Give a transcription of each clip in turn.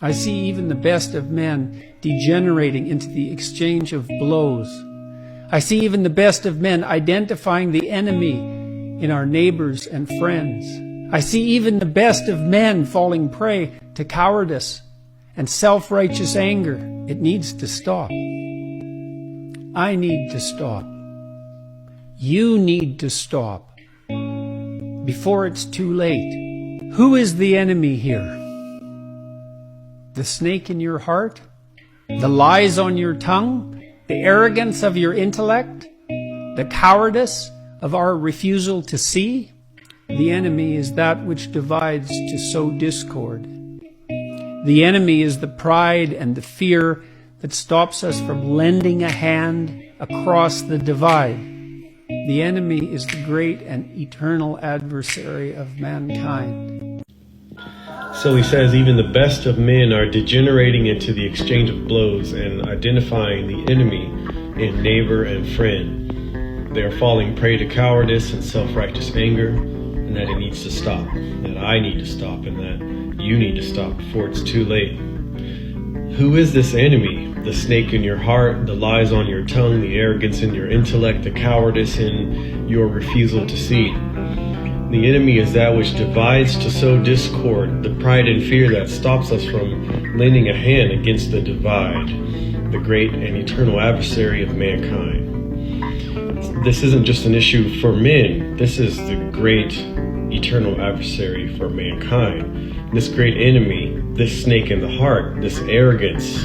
I see even the best of men degenerating into the exchange of blows. I see even the best of men identifying the enemy in our neighbors and friends. I see even the best of men falling prey to cowardice and self-righteous anger. It needs to stop. I need to stop. You need to stop before it's too late. Who is the enemy here? The snake in your heart? The lies on your tongue? The arrogance of your intellect? The cowardice of our refusal to see? The enemy is that which divides to sow discord. The enemy is the pride and the fear that stops us from lending a hand across the divide. The enemy is the great and eternal adversary of mankind. So he says even the best of men are degenerating into the exchange of blows and identifying the enemy in neighbor and friend. They are falling prey to cowardice and self-righteous anger, and that it needs to stop, that I need to stop, and that you need to stop before it's too late. Who is this enemy? The snake in your heart, the lies on your tongue, the arrogance in your intellect, the cowardice in your refusal to see. The enemy is that which divides to sow discord, the pride and fear that stops us from lending a hand against the divide, the great and eternal adversary of mankind. This isn't just an issue for men, this is the great eternal adversary for mankind. This great enemy, this snake in the heart, this arrogance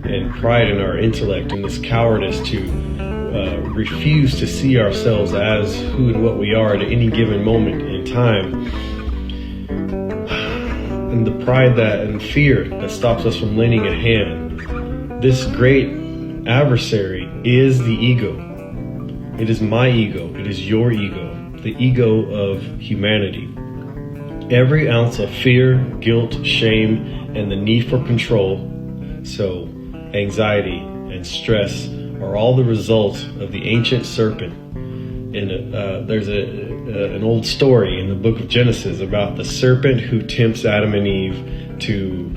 and pride in our intellect, and this cowardice to refuse to see ourselves as who and what we are at any given moment in time, and the pride that and fear that stops us from lending a hand. This great adversary is the ego. It is my ego. It is your ego, the ego of humanity. Every ounce of fear, guilt, shame, and the need for control, so anxiety and stress, are all the result of the ancient serpent. And there's an old story in the book of Genesis about the serpent who tempts Adam and Eve to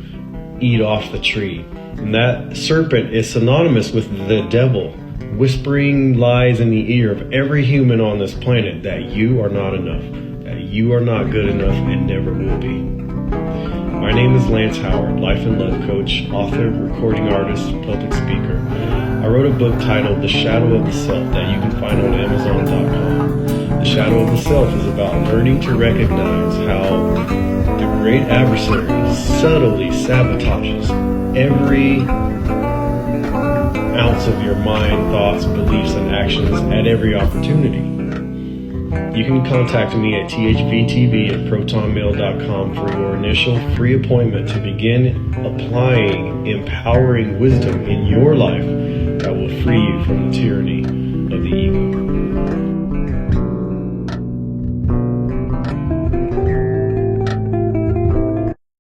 eat off the tree. And that serpent is synonymous with the devil, whispering lies in the ear of every human on this planet that you are not enough, that you are not good enough and never will be. My name is Lance Howard, life and love coach, author, recording artist, public speaker. I wrote a book titled The Shadow of the Self that you can find on Amazon.com. The Shadow of the Self is about learning to recognize how the great adversary subtly sabotages every ounce of your mind, thoughts, beliefs, and actions at every opportunity. You can contact me at thbtv@protonmail.com for your initial free appointment to begin applying empowering wisdom in your life that will free you from the tyranny